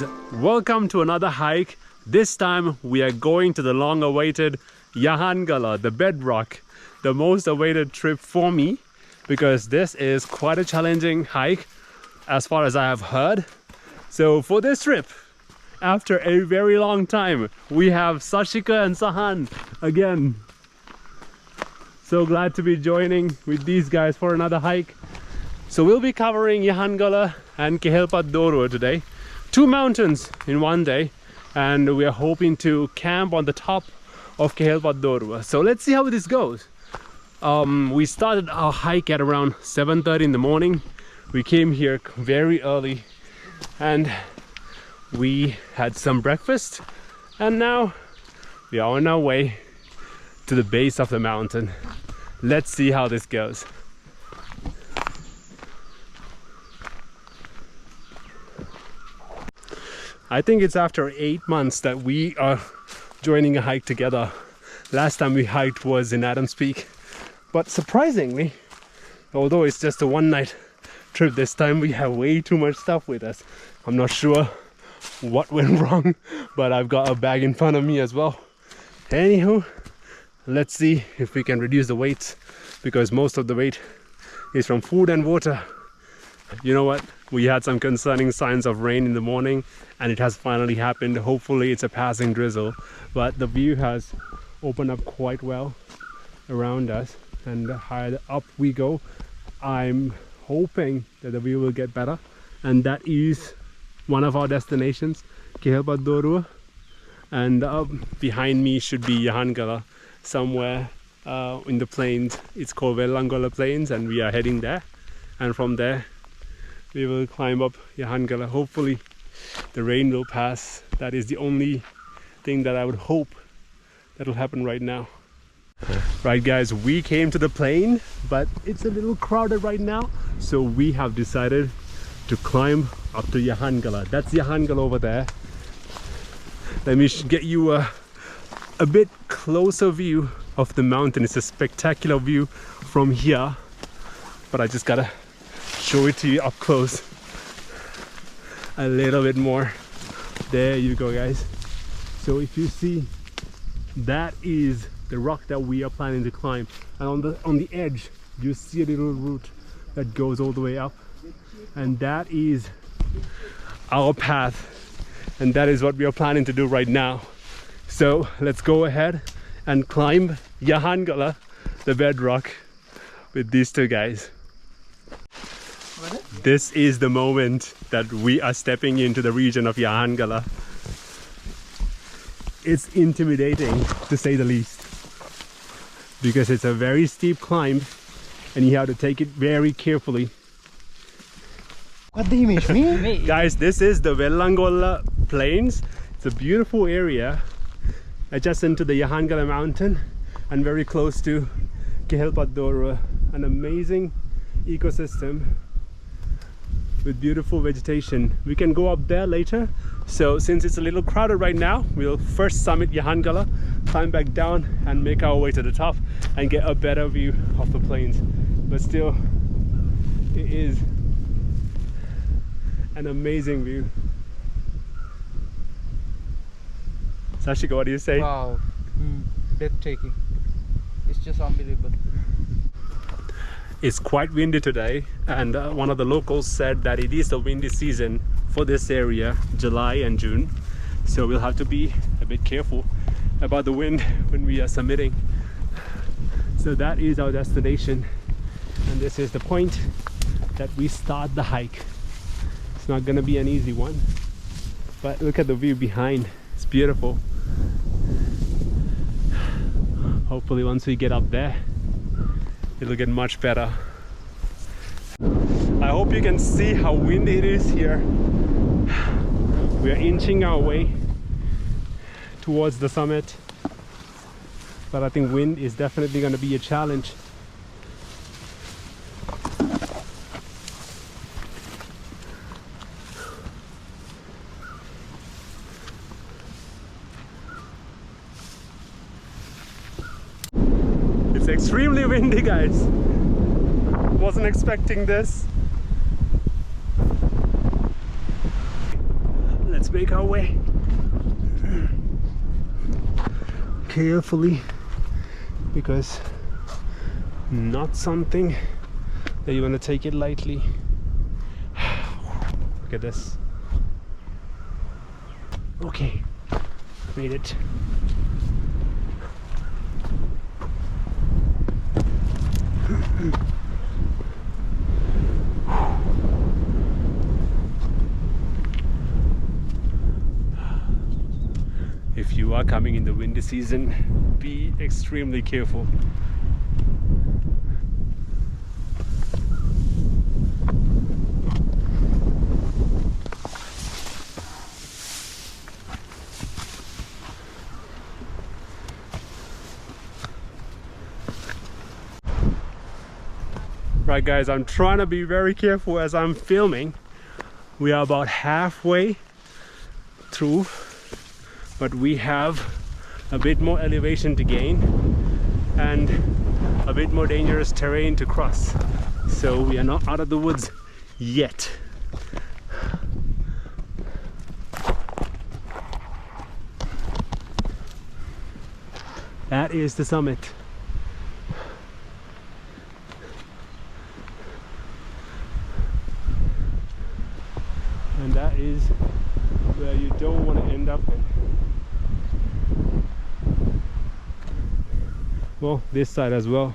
guys, welcome to another hike. This time we are going to the long-awaited Yahangala, the Bedrock, the most awaited trip for me, because this is quite a challenging hike as far as I have heard. So for this trip, after a very long time, we have Sashika and Sahan again. So glad to be joining with these guys for another hike. So we'll be covering Yahangala and Kehelpadorua today. Two mountains in one day, and we are hoping to camp on the top of Kehelpadorua. So let's see how this goes. We started our hike at around 7:30 in the morning. We came here very early and we had some breakfast, and now we are on our way to the base of the mountain. Let's see how this goes. I think it's after 8 months that we are joining a hike together. Last time we hiked was in Adams Peak, but surprisingly, although it's just a one-night trip, this time we have way too much stuff with us. I'm not sure what went wrong, but I've got a bag in front of me as well. Anywho, let's see if we can reduce the weight, because most of the weight is from food and water. You know what? We had some concerning signs of rain in the morning, and it has finally happened. Hopefully it's a passing drizzle, but the view has opened up quite well around us, and higher up we go. I'm hoping that the view will get better, and that is one of our destinations, Kehelpadorua, and behind me should be Yahangala, somewhere in the plains. It's called Lanka Plains, and we are heading there, and from there we will climb up Yahangala. Hopefully the rain will pass. That is the only thing that I would hope that will happen right now. Right guys, we came to the plain, but it's a little crowded right now, so we have decided to climb up to Yahangala. That's Yahangala over there. Let me get you a bit closer view of the mountain. It's a spectacular view from here, but I just gotta show it to you up close a little bit more. There you go guys. So if you see, that is the rock that we are planning to climb, and on the edge you see a little route that goes all the way up, and that is our path, and that is what we are planning to do right now. So let's go ahead and climb Yahangala, the Bedrock, with these two guys. This is the moment that we are stepping into the region of Yahangala. It's intimidating, to say the least, because it's a very steep climb and you have to take it very carefully. Guys, this is the Lanka Plains. It's a beautiful area adjacent to the Yahangala mountain and very close to Kehelpadorua. An amazing ecosystem with beautiful vegetation. We can go up there later. So since it's a little crowded right now, we'll first summit Yahangala, climb back down and make our way to the top and get a better view of the plains. But still, it is an amazing view. Sashika, what do you say? Wow, breathtaking. It's just unbelievable. It's quite windy today, and one of the locals said that it is the windy season for this area, July and June. So we'll have to be a bit careful about the wind when we are submitting. So that is our destination, and this is the point that we start the hike. It's not gonna be an easy one, but look at the view behind. It's beautiful. Hopefully once we get up there, it'll get much better. I hope you can see how windy it is here. We are inching our way towards the summit, but I think wind is definitely going to be a challenge. It's extremely windy, guys. Wasn't expecting this. Let's make our way carefully, because not something that you want to take it lightly. Look at this. Okay, made it. If you are coming in the winter season, be extremely careful. Right guys, I'm trying to be very careful as I'm filming. We are about halfway through, but we have a bit more elevation to gain and a bit more dangerous terrain to cross. So we are not out of the woods yet. That is the summit. And that is where you don't want to end up in. Well, this side as well.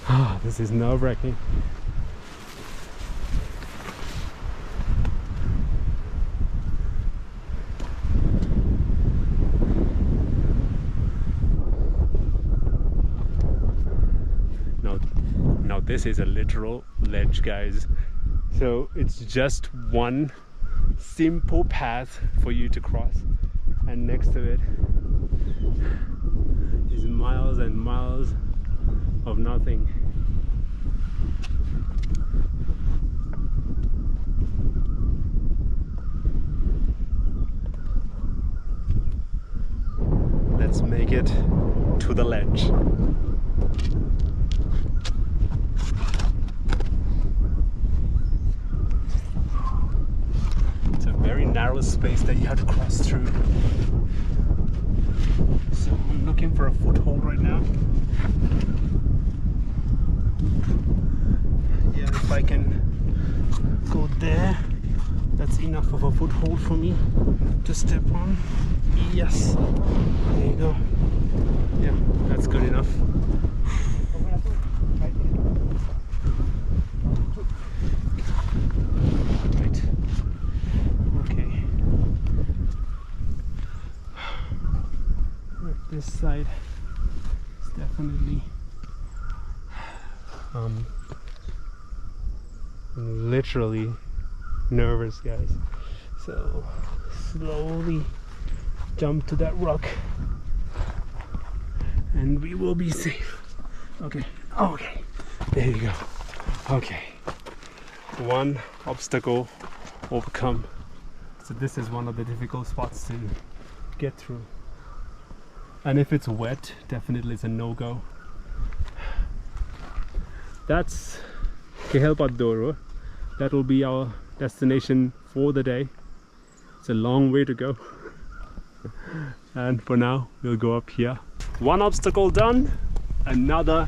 Ah, this is nerve-wracking. Now this is a literal ledge, guys. So it's just one simple path for you to cross, and next to it is miles and miles of nothing. Let's make it to the ledge. Narrow space that you have to cross through. So I'm looking for a foothold right now. Yeah, if I can go there, that's enough of a foothold for me to step on. Yes, there you go. Yeah, that's good enough. This side is definitely literally nervous, guys. So slowly jump to that rock and we will be safe. Okay, okay, there you go. Okay, one obstacle overcome. So this is one of the difficult spots to get through. And if it's wet, definitely it's a no-go. That's Kehelpadoro. That will be our destination for the day. It's a long way to go. And for now, we'll go up here. One obstacle done, another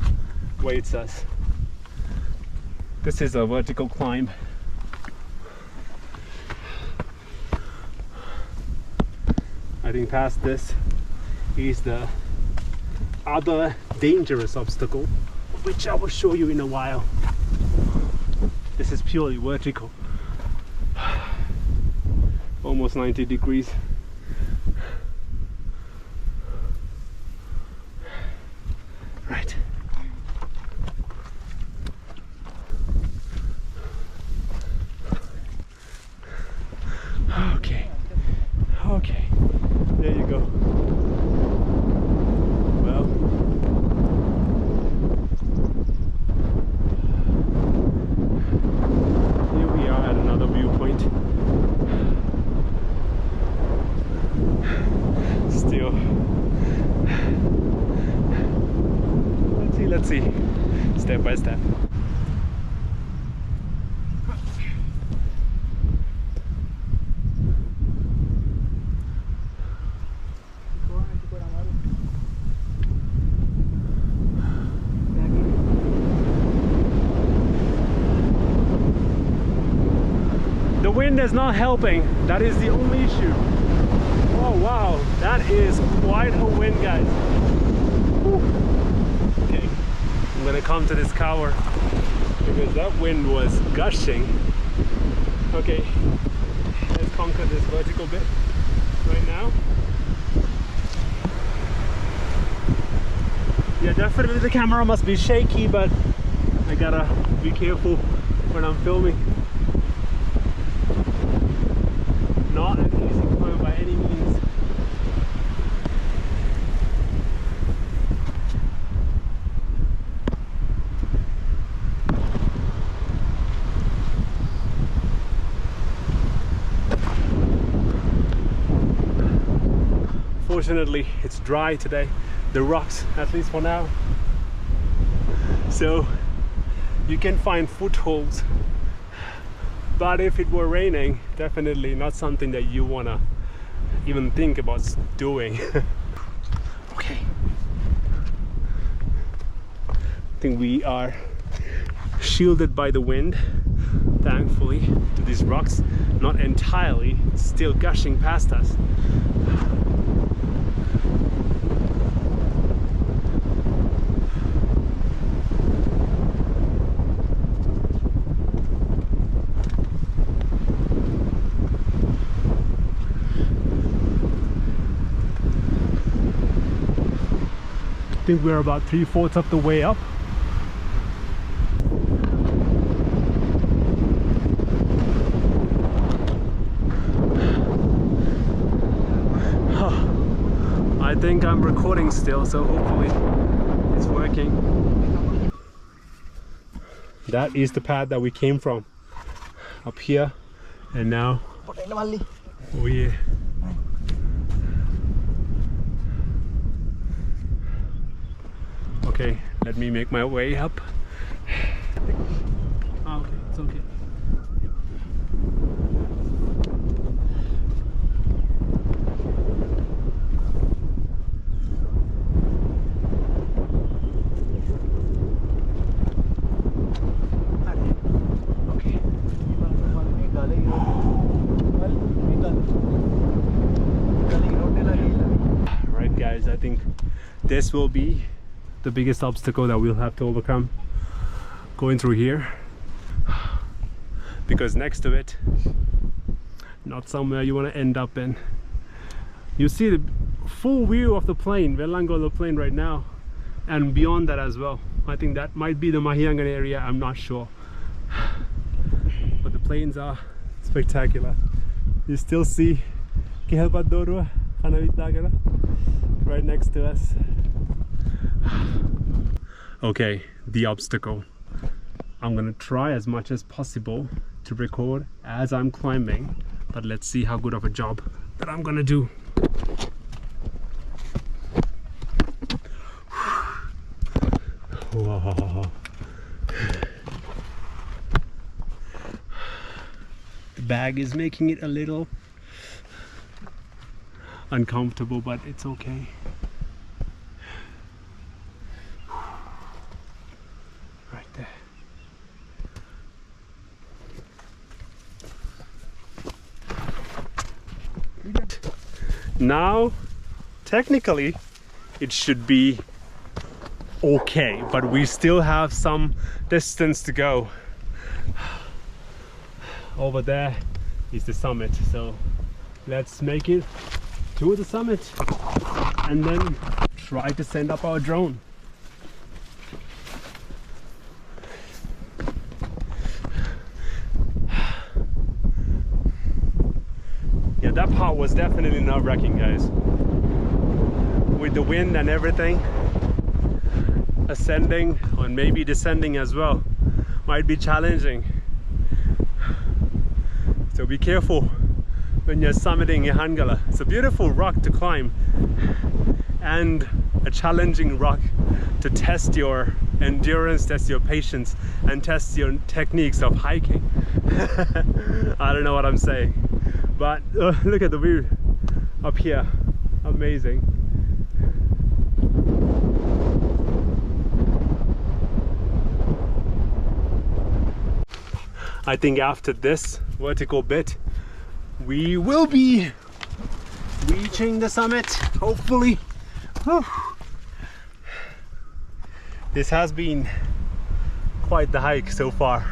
waits us. This is a vertical climb. I think past this is the other dangerous obstacle, which I will show you in a while. This is purely vertical. Almost 90 degrees. Right. Okay. Okay. There you go. Let's see, step by step. wind is not helping. That is the only issue. Oh wow, that is quite a wind, guys. Whew. Okay, I'm gonna come to this tower because that wind was gushing. Okay, let's conquer this vertical bit right now. Yeah, definitely the camera must be shaky, but I gotta be careful when I'm filming. Not an easy climb by any means. Fortunately, it's dry today, the rocks, at least for now. So you can find footholds, but if it were raining, definitely not something that you wanna even think about doing. Okay, I think we are shielded by the wind, thankfully, to these rocks, not entirely, still gushing past us. I think we're about 3/4 of the way up. I think I'm recording still, so hopefully it's working. That is the path that we came from, up here, and now over here. Okay, let me make my way up. Oh, okay, it's okay. Right, guys, I think this will be the biggest obstacle that we'll have to overcome going through here, because next to it, not somewhere you want to end up in. You see the full view of the plain, Yahangala plain right now, and beyond that as well. I think that might be the Yahangala area, I'm not sure, but the plains are spectacular. You still see right next to us. Okay, the obstacle. I'm gonna try as much as possible to record as I'm climbing, but let's see how good of a job that I'm gonna do. Whoa. The bag is making it a little uncomfortable, but it's okay. Right there. Now, technically, it should be okay, but we still have some distance to go. Over there is the summit, so let's make it to the summit and then try to send up our drone. Yeah, that part was definitely nerve-wracking, guys. With the wind and everything, ascending or maybe descending as well might be challenging. So be careful when you're summiting Yahangala. It's a beautiful rock to climb and a challenging rock to test your endurance, test your patience, and test your techniques of hiking. I don't know what I'm saying, but look at the view up here. Amazing. I think after this vertical bit, we will be reaching the summit, hopefully. Whew. This has been quite the hike so far.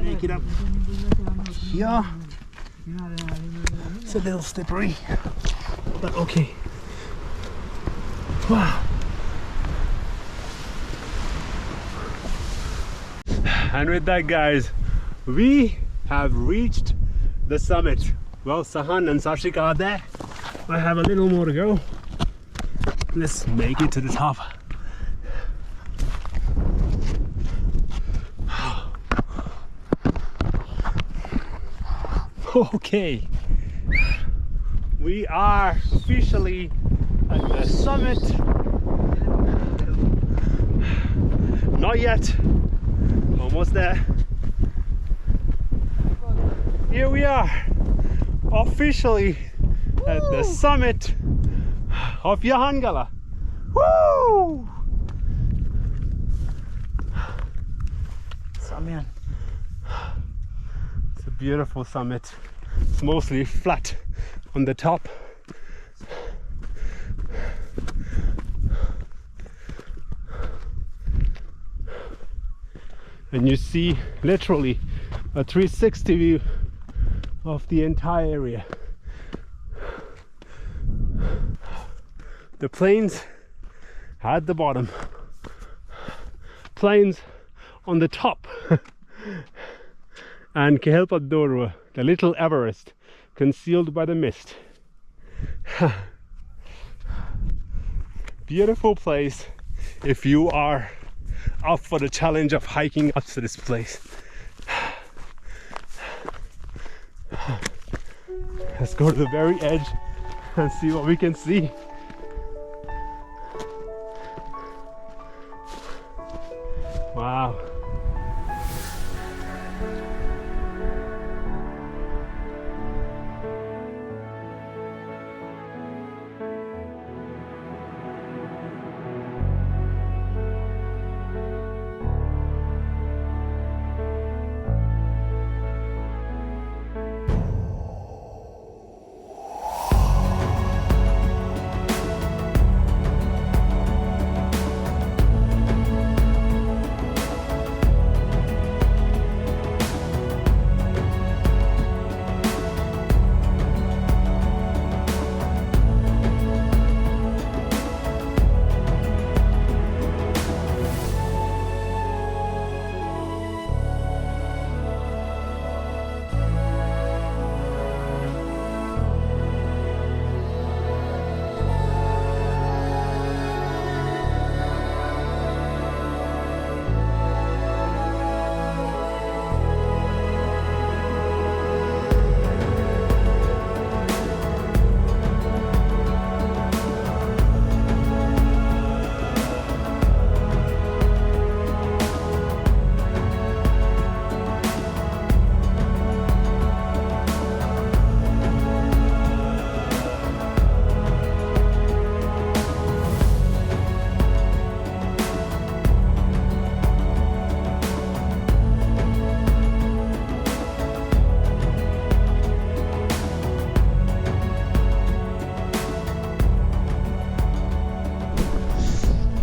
Make it up here. It's a little slippery, but okay. Wow. And with that, guys, we have reached the summit. Well, Sahan and Sashika are there. I have a little more to go. Let's make it to the top. Okay, we are officially at the summit. Not yet, almost there. Here we are, officially at the summit of Yahangala. Woo! Samian. It's a beautiful summit. It's mostly flat on the top. And you see literally a 360 view of the entire area. The plains at the bottom, plains on the top, and Kehelpadorua, the little Everest concealed by the mist. Beautiful place if you are up for the challenge of hiking up to this place. Let's go to the very edge and see what we can see. Wow.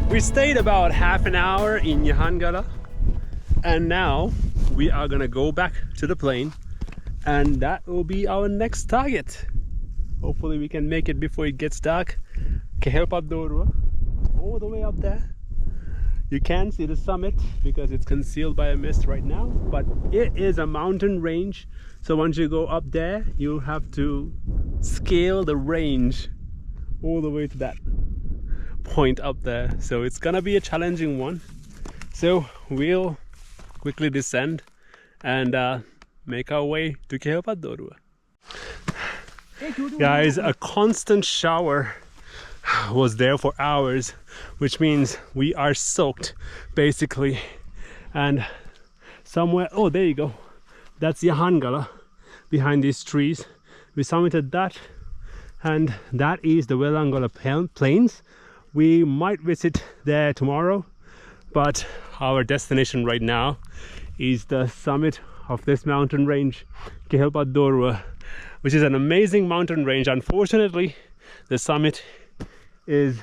We stayed about half an hour in Yahangala, and now we are gonna go back to the plane, and that will be our next target. Hopefully we can make it before it gets dark. Kehelpadorua, all the way up there. You can't see the summit because it's concealed by a mist right now, but it is a mountain range, so once you go up there you'll have to scale the range all the way to that point up there. So it's gonna be a challenging one, so we'll quickly descend and make our way to Kehelpadorua. Guys, a constant shower was there for hours, which means we are soaked basically. And somewhere, oh there you go, that's Yahangala behind these trees. We summited that, and that is the Yahangala plains. We might visit there tomorrow, But our destination right now is the summit of this mountain range, Kehelpadorua, which is an amazing mountain range. Unfortunately, the summit is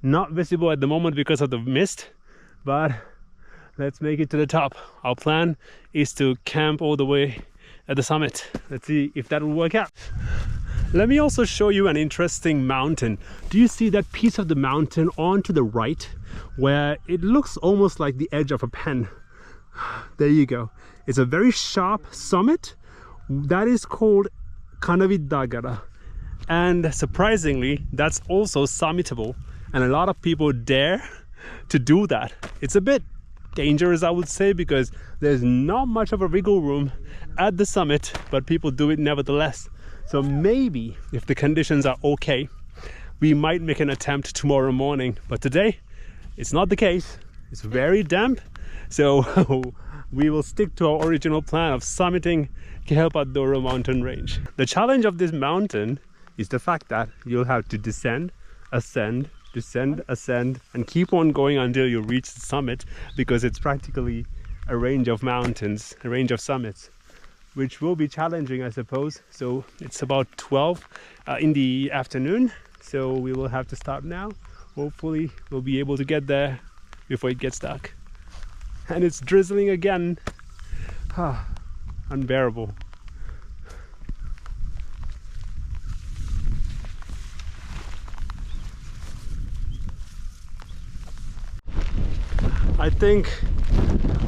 not visible at the moment because of the mist, but let's make it to the top. Our plan is to camp all the way at the summit. Let's see if that will work out. Let me also show you an interesting mountain. Do you see that piece of the mountain on to the right where it looks almost like the edge of a pen? There you go. It's a very sharp summit that is called Kanavidagara, and surprisingly that's also summitable, and a lot of people dare to do that. It's a bit dangerous, I would say, because there's not much of a wiggle room at the summit, but people do it nevertheless. So maybe if the conditions are okay, we might make an attempt tomorrow morning, but today it's not the case. It's very damp, so we will stick to our original plan of summiting Kehelpadorua mountain range. The challenge of this mountain is the fact that you'll have to descend, ascend, descend, ascend, and keep on going until you reach the summit, because it's practically a range of mountains, a range of summits, which will be challenging, I suppose. So it's about 12 in the afternoon, so we will have to start now. Hopefully we'll be able to get there before it gets dark. And it's drizzling again. Unbearable.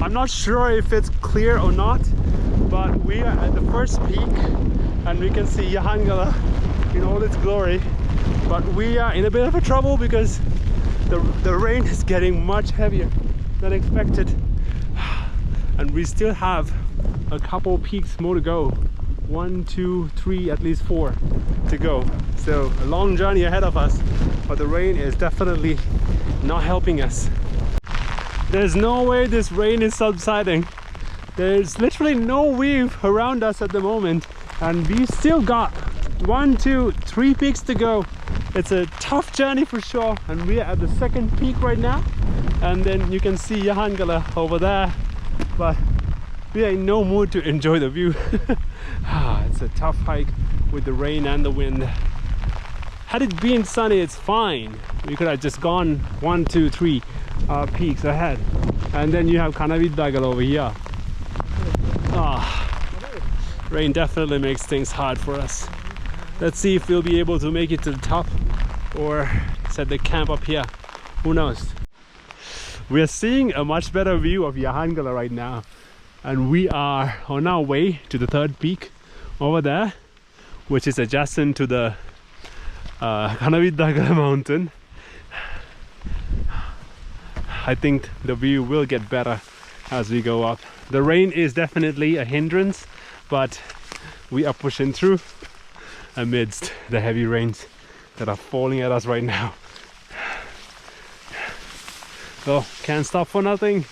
I'm not sure if it's clear or not, but we are at the first peak and we can see Yahangala in all its glory. But we are in a bit of a trouble because the rain is getting much heavier than expected, and we still have a couple peaks more to go. 1, 2, 3, at least 4 to go. So a long journey ahead of us, but the rain is definitely not helping us. There's no way this rain is subsiding. There's literally no wave around us at the moment, and we still got 1, 2, 3 peaks to go. It's a tough journey for sure, and we are at the second peak right now, and then you can see Yahangala over there, but we are in no mood to enjoy the view. It's a tough hike with the rain and the wind. Had it been sunny, it's fine. We could have just gone 1, 2, 3 peaks ahead, and then you have Kanavidagala over here. Rain definitely makes things hard for us. Let's see if we'll be able to make it to the top or set the camp up here. Who knows? We are seeing a much better view of Yahangala right now, and we are on our way to the third peak over there, which is adjacent to the Kanavidagala mountain. I think the view will get better as we go up. The rain is definitely a hindrance, but we are pushing through amidst the heavy rains that are falling at us right now. So can't stop for nothing.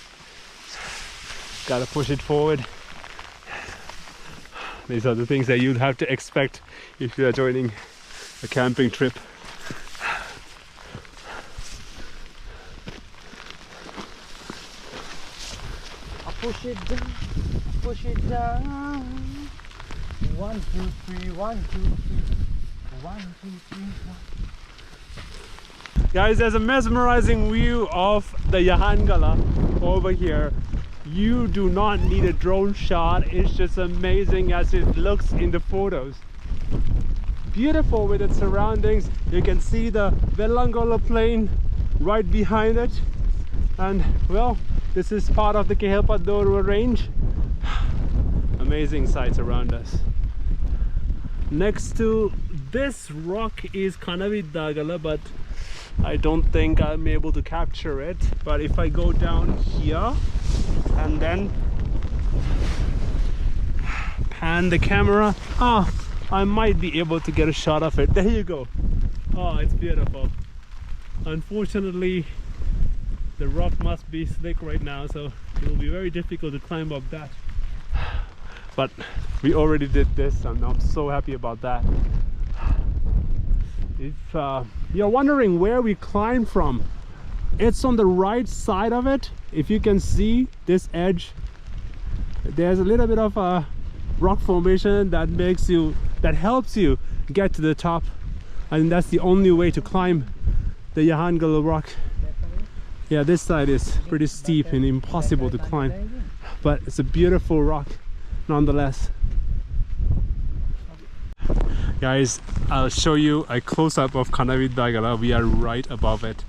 Gotta push it forward. These are the things that you'd have to expect if you are joining a camping trip. Push it down, push it down. 1, 2, 3, 1, 2, 3, 1, 2, 3, 1. Guys, there's a mesmerizing view of the Yahangala over here. You do not need a drone shot. It's just amazing as it looks in the photos. Beautiful with its surroundings. You can see the Yahangala plain right behind it, and well, this is part of the Kehelpadorua range. Amazing sights around us. Next to this rock is Kanavidagala, but I don't think I'm able to capture it. But if I go down here and then pan the camera, I might be able to get a shot of it. There you go. Oh, it's beautiful. Unfortunately, the rock must be slick right now, so it will be very difficult to climb up that. But we already did this, and I'm so happy about that. If you're wondering where we climbed from, It's on the right side of it. If you can see this edge, there's a little bit of a rock formation that helps you get to the top, and that's the only way to climb the Yahangala rock. Yeah, this side is pretty steep and impossible to climb, but it's a beautiful rock nonetheless. Guys, I'll show you a close-up of Yahangala. We are right above it.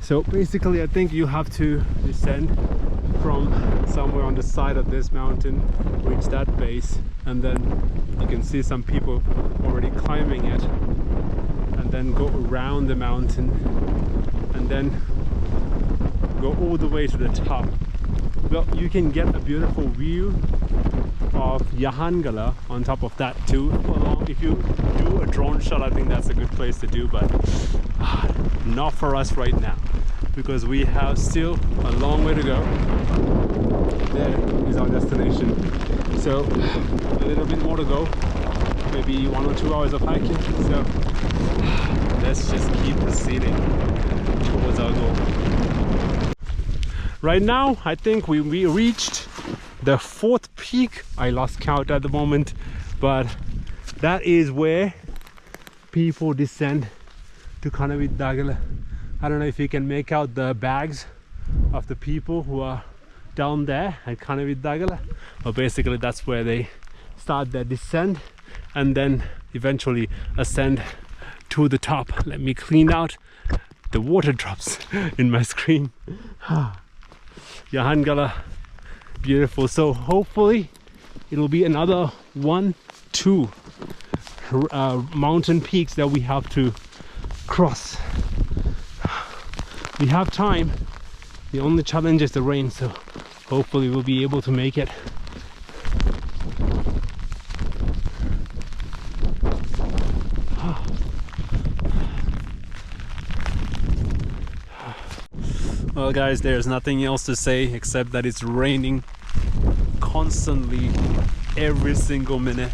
So basically I think you have to descend from somewhere on the side of this mountain, reach that base, and then you can see some people already climbing it, and then go around the mountain and then go all the way to the top. Well, you can get a beautiful view of Yahangala on top of that too. If you do a drone shot, I think that's a good place to do, but not for us right now, because we have still a long way to go. There is our destination. So a little bit more to go, maybe 1 or 2 hours of hiking. So let's just keep proceeding towards our goal. Right now, I think we reached the 4th peak. I lost count at the moment, but that is where people descend to Yahangala. I don't know if you can make out the bags of the people who are down there at Yahangala, but basically that's where they start their descent and then eventually ascend to the top. Let me clean out the water drops in my screen. Yahangala, beautiful. So hopefully it'll be another 1-2 mountain peaks that we have to cross. We have time. The only challenge is the rain, so hopefully we'll be able to make it. Well guys, there's nothing else to say except that it's raining constantly every single minute,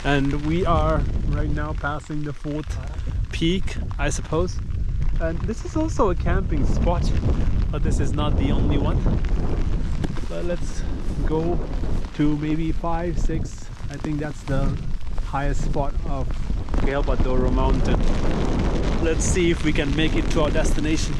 and we are right now passing the 4th peak, I suppose. And this is also a camping spot, but this is not the only one. But let's go to maybe 5, 6. I think that's the highest spot of Bedrock mountain. Let's see if we can make it to our destination.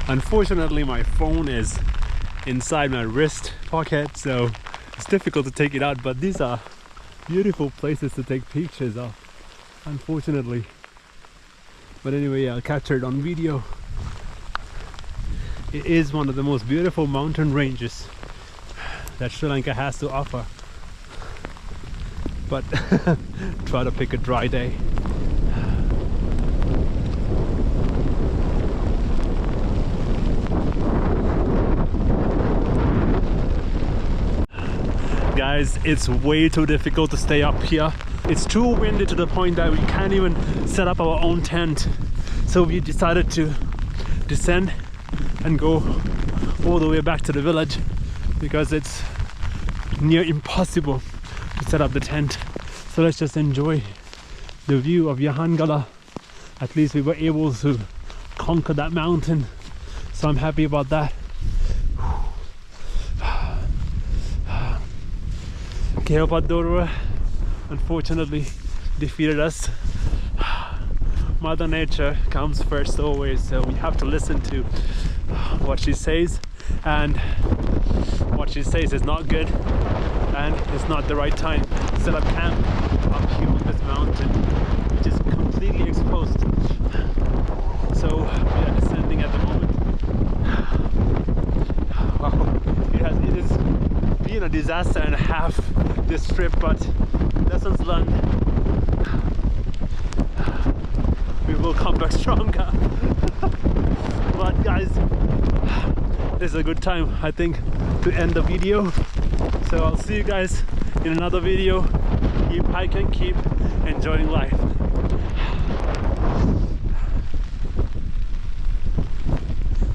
Unfortunately, my phone is inside my wrist pocket, so it's difficult to take it out, but these are beautiful places to take pictures of, unfortunately. But anyway, I'll capture it on video. It is one of the most beautiful mountain ranges that Sri Lanka has to offer, but try to pick a dry day. Guys, it's way too difficult to stay up here. It's too windy to the point that we can't even set up our own tent. So we decided to descend and go all the way back to the village because it's near impossible to set up the tent. So let's just enjoy the view of Yahangala. At least we were able to conquer that mountain, so I'm happy about that. Bedrock unfortunately defeated us. Mother Nature comes first always, so we have to listen to what she says, and what she says is not good, and it's not the right time to set up camp up here on this mountain, which is completely exposed. So we are descending at the moment. Wow, it has been a disaster and a half this trip, but lessons learned. We will come back stronger. But guys, this is a good time, I think, to end the video. So I'll see you guys in another video. Keep hiking, keep enjoying life.